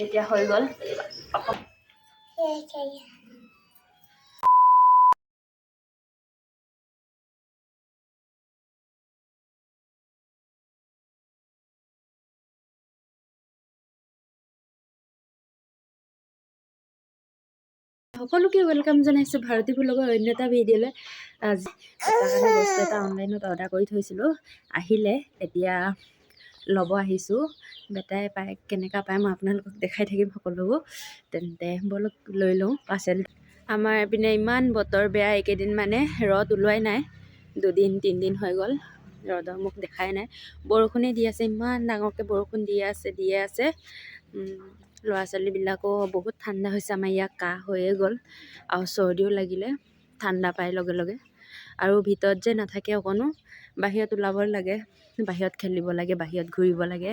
এতিয়া হৈ গ'ল। সকলোকে ৱেলকাম জনাইছোঁ ভাৰতী ভ্লগৰ অন্য এটা ভিডিঅ'লৈ। আজি তাৰ কাৰণে বস্তু এটা অনলাইনত অৰ্ডাৰ কৰি থৈছিলোঁ, আহিলে এতিয়া ল'ব আহিছোঁ। বেটাই পায় কেনেকুৱা পায় মই আপোনালোকক দেখাই থাকিম সকলোবোৰ। তেন্তে বলক লৈ লওঁ পাৰ্চেল। আমাৰ এইপিনে ইমান বতৰ বেয়া, এইকেইদিন মানে ৰ'দ ওলোৱাই নাই, 2-3 দিন হৈ গ'ল ৰ'দৰ মুখ দেখাই নাই। বৰষুণেই দি আছে, ইমান ডাঙৰকৈ বৰষুণ দিয়ে আছে। ল'ৰা ছোৱালীবিলাকো বহুত ঠাণ্ডা হৈছে। আমাৰ ইয়াত কাহ হৈয়ে গ'ল আৰু চৰ্দিও লাগিলে, ঠাণ্ডা পায় লগে লগে। আৰু ভিতৰত যে নাথাকে অকণো, বাহিৰত ওলাব লাগে, বাহিৰত খেলিব লাগে, বাহিৰত ঘূৰিব লাগে।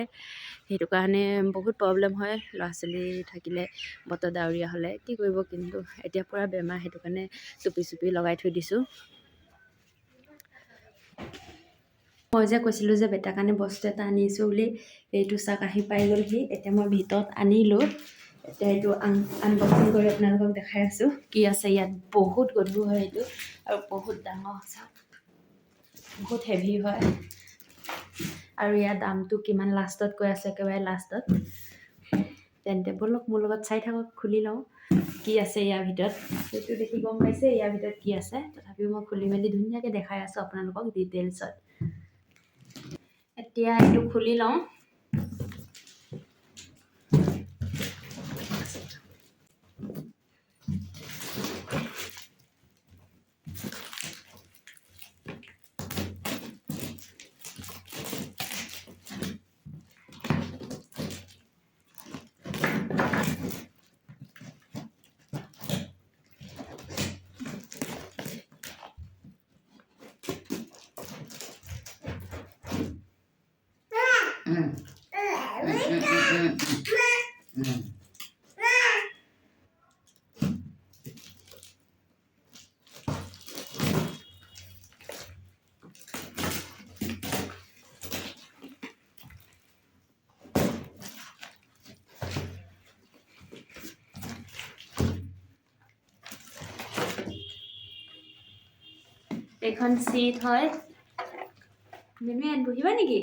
সেইটো কাৰণে বহুত প্ৰব্লেম হয় ল'ৰা ছোৱালী থাকিলে, বতৰ ডাৱৰীয়া হ'লে। কি কৰিব, কিন্তু এতিয়া পূৰা বেমাৰ, সেইটো কাৰণে টুপি লগাই থৈ দিছোঁ। মই যে কৈছিলোঁ যে বেটাৰ কাৰণে বস্তু এটা আনিছোঁ বুলি, এইটো চাক আহি পাই গ'লহি। এতিয়া মই ভিতৰত আনিলোঁ, এতিয়া এইটো আনবক্সিং কৰি আপোনালোকক দেখাই আছোঁ কি আছে ইয়াত। বহুত গধুৰ হয় এইটো আৰু বহুত ডাঙৰ, চাওক বহুত হেভি হয়। আৰু ইয়াৰ দামটো কিমান লাষ্টত কৈ আছে, একেবাৰে লাষ্টত। তেন্তে ব'লক মোৰ লগত চাই থাকক, খুলি লওঁ কি আছে ইয়াৰ ভিতৰত। সেইটো দেখি গম পাইছে ইয়াৰ ভিতৰত কি আছে, তথাপিও মই খুলি মেলি ধুনীয়াকৈ দেখাই আছোঁ আপোনালোকক ডিটেইলছত। এতিয়া এইটো খুলি লওঁ। এইখন চিট হয়। মিনু ইয়াত বহিবা নেকি?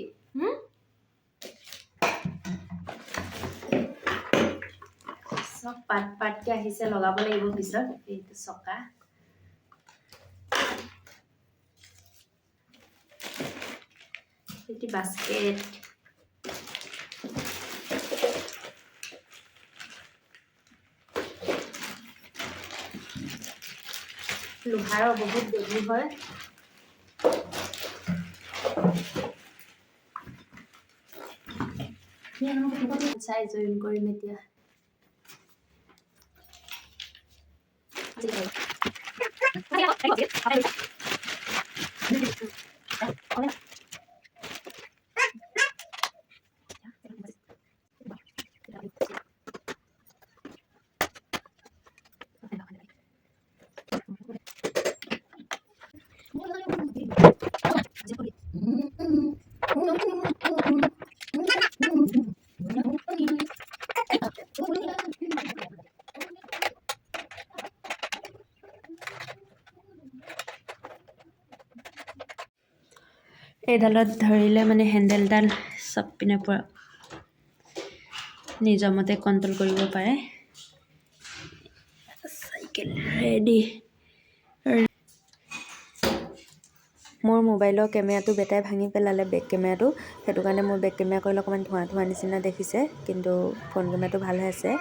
চব পাতকৈ আহিছে, লগাব লাগিব পিছত। এইটো চকা, এইটো বাস্কেট, লোহাৰৰ বহুত গধুৰ হয়। চাই জইন কৰিম এতিয়া। এইডালত ধৰিলে মানে হেণ্ডেলডাল চব পিনে পৰা নিজৰ মতে কণ্ট্ৰল কৰিব পাৰে। Cycle ready. মোৰ মোবাইলৰ কেমেৰাটো বেটাই ভাঙি পেলালে, বেক কেমেৰাটো। সেইটো কাৰণে মোৰ বেক কেমেৰা কৰিলে অকণমান ধোঁৱা নিচিনা দেখিছে, কিন্তু ফ্ৰণ্ট কেমেৰাটো ভাল হৈ আছে।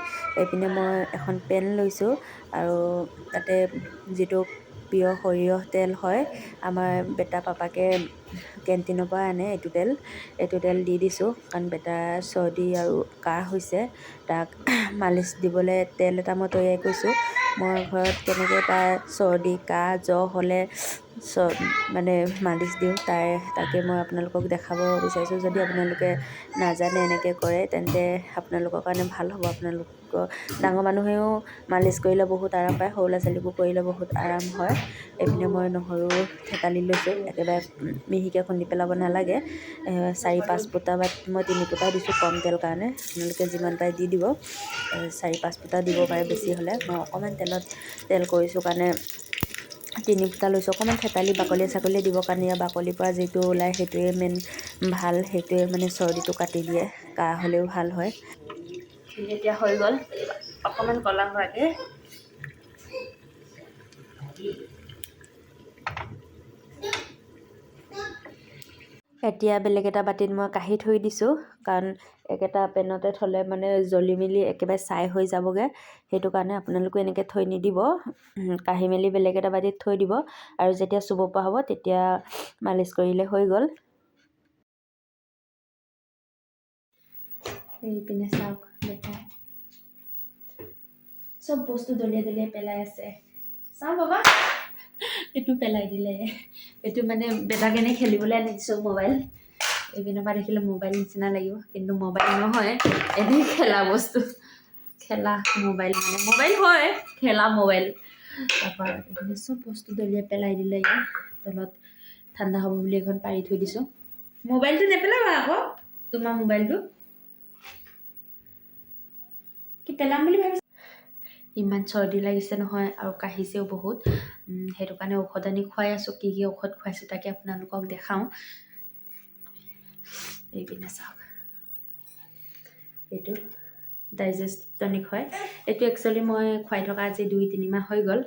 এইপিনে মই এখন পেন লৈছোঁ, আৰু তাতে যিটো প্ৰিয় সৰিয়হ তেল হয়, আমাৰ বেটা পাপাকে কেণ্টিনৰ পৰা আনে, এইটো তেল দি দিছোঁ। কাৰণ বেটাৰ চৰ্দি আৰু কাহ হৈছে, তাক মালিচ দিবলৈ তেল এটা মই তৈয়াৰ কৰিছোঁ। মই ঘৰত কেনেকৈ তাৰ চৰ্দি কাহ জ্বৰ হ'লে মানে মালিচ দিওঁ তাকে মই আপোনালোকক দেখাব বিচাৰিছোঁ। যদি আপোনালোকে নাজানে এনেকৈ কৰে তেন্তে আপোনালোকৰ কাৰণে ভাল হ'ব। আপোনালোকৰ ডাঙৰ মানুহেও মালিচ কৰিলে বহুত আৰাম পায়, সৰু ল'ৰা ছোৱালীকো কৰিলে বহুত আৰাম হয়। এইপিনে মই নহৰু থেতালি লৈছোঁ, একেবাৰে মিহিকৈ খুন্দি পেলাব নালাগে। 4-5 ফুটা বা মই 3 ফুটাও দিছোঁ কম তেল কাৰণে। আপোনালোকে যিমান পাৰে দি দিব, 4-5 ফুটা দিব পাৰে বেছি হ'লে। মই অকণমান তেল কৰিছোঁ কাৰণে 3 ফুটা লৈছোঁ। অকণমান থেতালি বাকলি দিবৰ কাৰণে, ইয়াৰ বাকলিৰ পৰা যিটো ওলায় সেইটোৱে মেইন ভাল, সেইটোৱে মানে চৰ্দিটো কাটি দিয়ে, কাহ হ'লেও ভাল হয়। এতিয়া হৈ গ'ল অকণমান ক'লা হোৱাকৈ। এতিয়া বেলেগ এটা বাতিত মই কাঢ়ি থৈ দিছোঁ, কাৰণ একেটা পেনতে থ'লে মানে জ্বলি মেলি একেবাৰে ছাই হৈ যাবগৈ। সেইটো কাৰণে আপোনালোকে এনেকৈ থৈ নিদিব, কাঢ়ি মেলি বেলেগ এটা বাতিত থৈ দিব, আৰু যেতিয়া চুব পৰা হ'ব তেতিয়া মালিচ কৰিলে হৈ গ'ল। এইপিনে চাওক, বেটাই চব বস্তু দলিয়াই পেলাই আছে। চাওঁ বাবা, এইটো পেলাই দিলে। এইটো মানে বেটাক এনেই খেলিবলৈ আনি দিছোঁ মোবাইল। এইপিনৰ পৰা দেখিলে মোবাইল নিচিনা লাগিব, কিন্তু মোবাইল নহয়, এনেই খেলা বস্তু। খেলা মোবাইল মানে মোবাইল হয়, খেলা মোবাইল। তাৰপৰা এইপিনে চব বস্তু দলিয়াই পেলাই দিলে। ইয়াৰ তলত ঠাণ্ডা হ'ব বুলি এখন পাৰি থৈ দিছোঁ। মোবাইলটো নেপেলাবা আকৌ, তোমাৰ মোবাইলটো কি পেলাম বুলি ভাবিছোঁ? ইমান চৰ্দি লাগিছে নহয়, আৰু কাঢ়িছেও বহুত। সেইটো কাৰণে ঔষধ আনি খুৱাই আছোঁ। কি ঔষধ খুৱাইছোঁ তাকে আপোনালোকক দেখাওঁ। এইপিনে চাওক, এইটো ডাইজেষ্ট টনিক হয়। এইটো একচুৱেলি মই খুৱাই থকা আজি 2-3 মাহ হৈ গ'ল,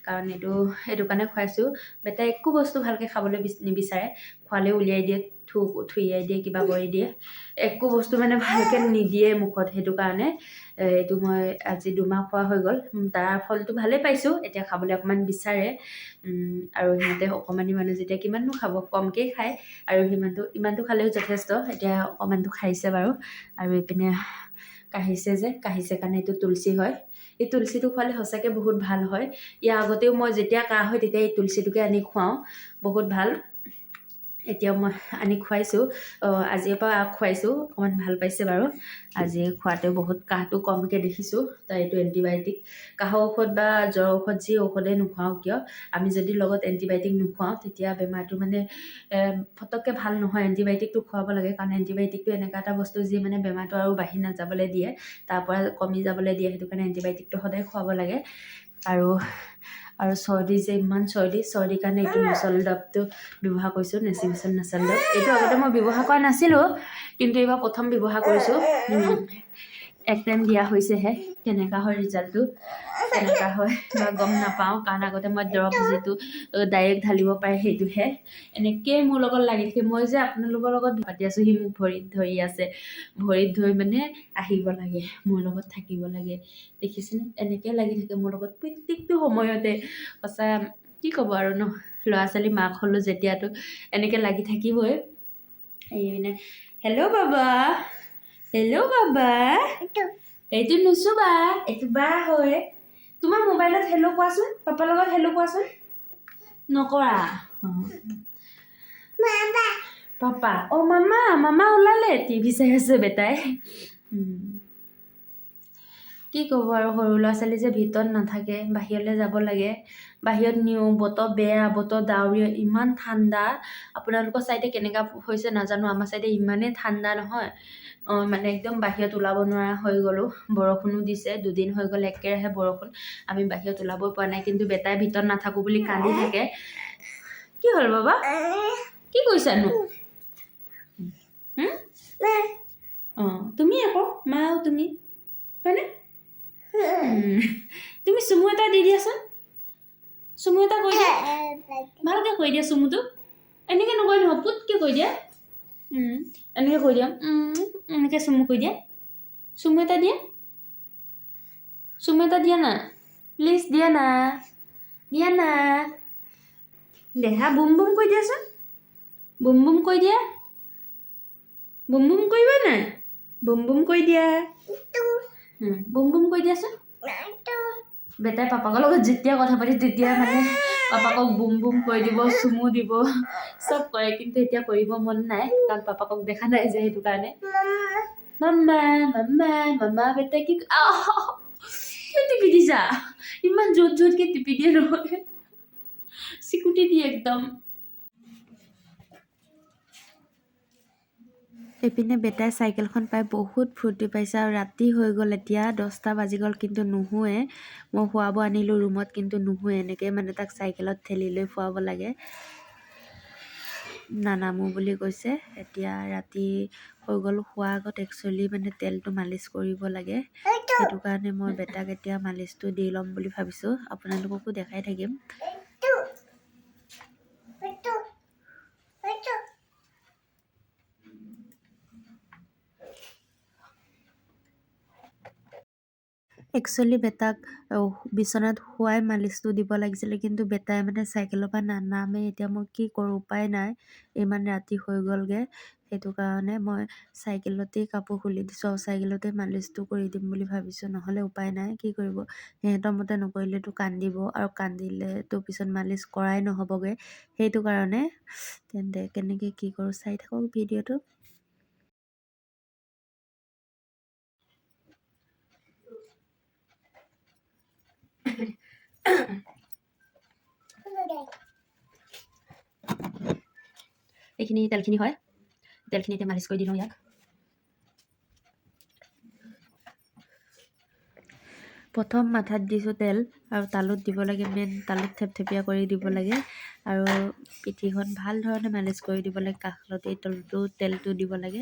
কাৰণ এইটো কাৰণে খুৱাইছোঁ। বেটাই একো বস্তু ভালকৈ খাবলৈ নিবিচাৰে, খোৱালেও উলিয়াই দিয়ে, থুইয়াই দিয়ে, কিবা কৰি দিয়ে, একো বস্তু মানে ভালকৈ নিদিয়ে মুখত। সেইটো কাৰণে এইটো মই আজি 2 মাহ খোৱা হৈ গ'ল। তাৰ ফলটো ভালেই পাইছোঁ, এতিয়া খাবলৈ অকণমান বিচাৰে। আৰু সিহঁতে অকণমানি মানুহ যেতিয়া কিমাননো খাব, কমকৈ খায়, আৰু ইমানটো খালেও যথেষ্ট। এতিয়া অকণমানটো খাইছে বাৰু। আৰু এইপিনে কাঢ়িছে কাৰণে এইটো তুলসী হয়। এই তুলসীটো খোৱালে সঁচাকৈ বহুত ভাল হয়। ইয়াৰ আগতেও মই যেতিয়া কাহ হয় তেতিয়া এই তুলসীটোকে আনি খুৱাওঁ, বহুত ভাল। এতিয়াও মই আনি খুৱাইছোঁ, আজিৰ পৰা খুৱাইছোঁ, অকণমান ভাল পাইছে বাৰু। আজি খোৱাতেও বহুত কাহটো কমকৈ দেখিছোঁ। তাৰ এইটো এণ্টিবায়'টিক, কাহৰ ঔষধ বা জ্বৰ ঔষধ যি ঔষধেই নোখুৱাওঁ কিয়, আমি যদি লগত এণ্টিবায়'টিক নোখুৱাওঁ তেতিয়া বেমাৰটো মানে ফটককৈ ভাল নহয়। এণ্টিবায়'টিকটো খুৱাব লাগে, কাৰণ এণ্টিবায়'টিকটো এনেকুৱা এটা বস্তু যি মানে বেমাৰটো আৰু বাঢ়ি নাযাবলৈ দিয়ে, তাৰ পৰা কমি যাবলৈ দিয়ে। সেইটো কাৰণে এণ্টিবায়'টিকটো সদায় খুৱাব লাগে। আৰু চৰ্দি যে ইমান চৰ্দিৰ কাৰণে এইটো মচল দৰৱটো ব্যৱহাৰ কৰিছোঁ, নেচিভিশ্যন মচল দৰৱ। এইটো আগতে মই ব্যৱহাৰ কৰা নাছিলোঁ, কিন্তু এইবাৰ প্ৰথম ব্যৱহাৰ কৰিছোঁ। 1 টাইম দিয়া হৈছেহে, কেনেকুৱা হয় ৰিজাল্টটো, কেনেকুৱা হয় বা গম নাপাওঁ, কাৰণ আগতে মই দৰৱ যিটো ডাইৰেক্ট ঢালিব পাৰে সেইটোহে। এনেকৈয়ে মোৰ লগত লাগি থাকে। মই যে আপোনালোকৰ লগত পাতি আছোঁ, সি মোক ভৰিত ধৰি আছে, ভৰিত ধৰি মানে আহিব লাগে, মোৰ লগত থাকিব লাগে। দেখিছেনে, এনেকৈ লাগি থাকে মোৰ লগত প্ৰত্যেকটো সময়তে। সঁচা কি ক'ব আৰু ন, ল'ৰা ছোৱালী মাক হ'লোঁ যেতিয়াতো এনেকৈ লাগি থাকিবই। এই মানে হেল্ল' বাবা, হেল্ল' বাবা, এইটো নুচুবা, এইটো বা হয়। তোমাৰ মোবাইলত হেল্ল' কোৱাচোন, পাপাৰ লগত হেল্ল' কোৱাচোন। নকৰা? পাপা, মামা ওলালে, টিভি চাই আছে বেটাই। কি ক'ব আৰু, সৰু ল'ৰা ছোৱালী যে ভিতৰত নাথাকে, বাহিৰলৈ যাব লাগে। বাহিৰত নিওঁ, বতৰ বেয়া, বতৰ ডাৱৰীয়া, ইমান ঠাণ্ডা। আপোনালোকৰ ছাইডে কেনেকুৱা হৈছে নাজানো, আমাৰ ছাইডে ইমানেই ঠাণ্ডা নহয়, মানে একদম বাহিৰত ওলাব নোৱাৰা হৈ গ'লোঁ। বৰষুণো দিছে, 2 দিন হৈ গ'ল একেৰাহে বৰষুণ, আমি বাহিৰত ওলাবই পৰা নাই। কিন্তু বেটাই ভিতৰত নাথাকোঁ বুলি কান্দি থাকে। কি হ'ল বাবা, কি কৰিছানো? তুমি আকৌ মা, তুমি হয়নে? তুমি চুমু এটা দি দিয়াচোন, চুমু এটা কৈ দিয়া, ভালকৈ কৈ দিয়া চুমুটো। এনেকৈ নকয় নহয়, পুটকৈ কৈ দিয়া। এনেকৈ কৈ দিয়া, এনেকৈ চুমু কৈ দিয়া। চুমু এটা দিয়া, চুমু এটা দিয়া না, প্লিজ দিয়া না, দিয়া না। দেহা বুম বুম কৈ দিয়াচোন, বুম বুম কৈ দিয়া, বুম বুম কৰিবা নাই, বুম বুম কৈ দিয়া, বুম বুম কৈ দিয়াচোন। বেটাই পাপাকৰ লগত যেতিয়া কথা পাতি তেতিয়া মানে পাপাকক বুম বুম কৰি দিব, চুমু দিব, চব কৰে। কিন্তু এতিয়া কৰিব মন নাই, কাৰণ পাপাকক দেখা নাই যে, সেইটো কাৰণে। মাম্মা মাম্মা মাম্মা বেটা কি কিয় টিপি দিছা? ইমান জোৰত জোৰতকৈ টিপি দিয়ে নহয়, চিকুটি দিয়ে একদম। এইপিনে বেটাই চাইকেলখন পাই বহুত ফূৰ্তি পাইছে, আৰু ৰাতি হৈ গ'ল, এতিয়া 10টা বাজি গ'ল, কিন্তু নুশুৱে। মই শুৱাব আনিলোঁ ৰুমত, কিন্তু নুশুৱে। এনেকৈ মানে তাক চাইকেলত ঠেলি লৈ শুৱাব লাগে, নানামো বুলি কৈছে। এতিয়া ৰাতি হৈ গ'ল, শোৱাৰ আগত একচুৱেলি মানে তেলটো মালিচ কৰিব লাগে। সেইটো কাৰণে মই বেটাক এতিয়া মালিচটো দি ল'ম বুলি ভাবিছোঁ, আপোনালোককো দেখাই থাকিম। একচুৱেলি বেটাক বিচনাত শুৱাই মালিচটো দিব লাগিছিলে, কিন্তু বেটাই মানে চাইকেলৰ পৰা নানামে। এতিয়া মই কি কৰোঁ, উপায় নাই, ইমান ৰাতি হৈ গ'লগৈ। সেইটো কাৰণে মই চাইকেলতেই কাপোৰ খুলি দিছোঁ, আৰু চাইকেলতে মালিচটো কৰি দিম বুলি ভাবিছোঁ। নহ'লে উপায় নাই, কি কৰিব, সিহঁতৰ মতে নকৰিলেতো কান্দিব, আৰু কান্দিলেতো পিছত মালিচ কৰাই নহ'বগৈ। সেইটো কাৰণে তেন্তে কেনেকৈ কি কৰোঁ চাই থাকক ভিডিঅ'টো। এইখিনি তেলখিনি হয়, তেলখিনি এতিয়া মালিচ কৰি দিলোঁ ইয়াক। প্ৰথম মাথাত দিছোঁ তেল, আৰু তালুত দিব লাগে, মেইন তালুত থেপথেপীয়া কৰি দিব লাগে, আৰু পিঠিখন ভাল ধৰণে মালিচ কৰি দিব লাগে। কাষতে তেলটো দিব লাগে,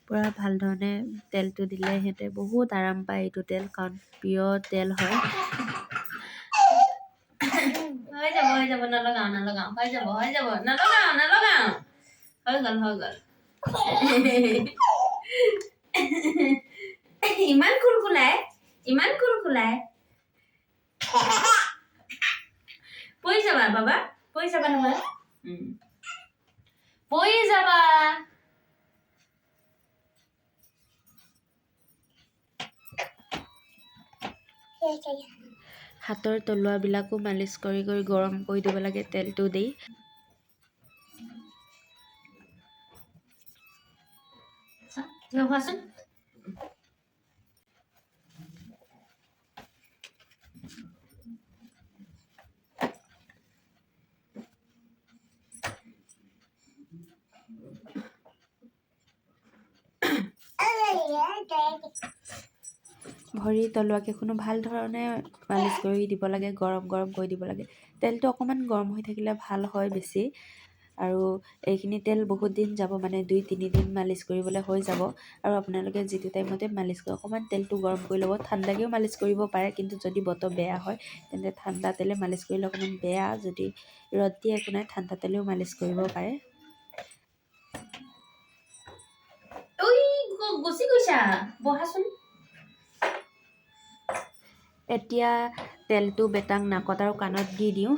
পূৰা ভাল ধৰণে তেলটো দিলে সিহঁতে বহুত আৰাম পায়। এইটো তেল কাৰণ পিয়ৰ তেল হয়। হৈ যাব নলগাওঁ হৈ যাব নলগাওঁ হৈ গ'ল ইমান কুলকুলাই পৰি যাবা বাবা, পৰি যাবা নহয়, পৰি যাবা। হাতৰ তলুৱাবিলাকো মালিচ কৰি কৰি গৰম কৰি দিব লাগে তেলটো দি। হোৱাচোন ভৰি তলুৱাকেইখনো ভাল ধৰণে মালিচ কৰি দিব লাগে, গৰম কৰি দিব লাগে। তেলটো অকণমান গৰম হৈ থাকিলে ভাল হয় বেছি, আৰু এইখিনি তেল বহুত দিন যাব, মানে 2-3 দিন মালিচ কৰিবলৈ হৈ যাব। আৰু আপোনালোকে যিটো টাইমতে মালিচ কৰে, অকণমান তেলটো গৰম কৰি ল'ব। ঠাণ্ডাকৈও মালিচ কৰিব পাৰে, কিন্তু যদি বতৰ বেয়া হয় তেন্তে ঠাণ্ডা তেলে মালিচ কৰিলে অকণমান বেয়া। যদি ৰ'দ দিয়ে একো নাই, ঠাণ্ডা তেলেও মালিচ কৰিব পাৰে। গুচি গৈছা, বহাচোন। এতিয়া তেলটো বেটাক নাকত আৰু কাণত দি দিওঁ।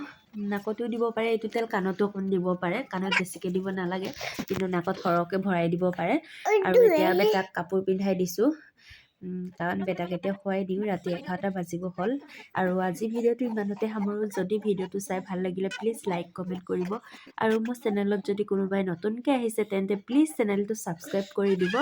নাকতো দিব পাৰে, এইটো তেল কাণতো অকণ দিব পাৰে। কাণত বেছিকৈ দিব নালাগে, কিন্তু নাকত সৰহকৈ ভৰাই দিব পাৰে। আৰু এতিয়া বেটাক কাপোৰ পিন্ধাই দিছোঁ, কাৰণ বেটাক এতিয়া শুৱাই দিওঁ। ৰাতি 11টা বাজিব হ'ল। আৰু আজি ভিডিঅ'টো ইমানতে সামৰোঁ। যদি ভিডিঅ'টো চাই ভাল লাগিলে প্লিজ লাইক কমেণ্ট কৰিব, আৰু মোৰ চেনেলত যদি কোনোবাই নতুনকৈ আহিছে তেন্তে প্লিজ চেনেলটো ছাবস্ক্ৰাইব কৰি দিব।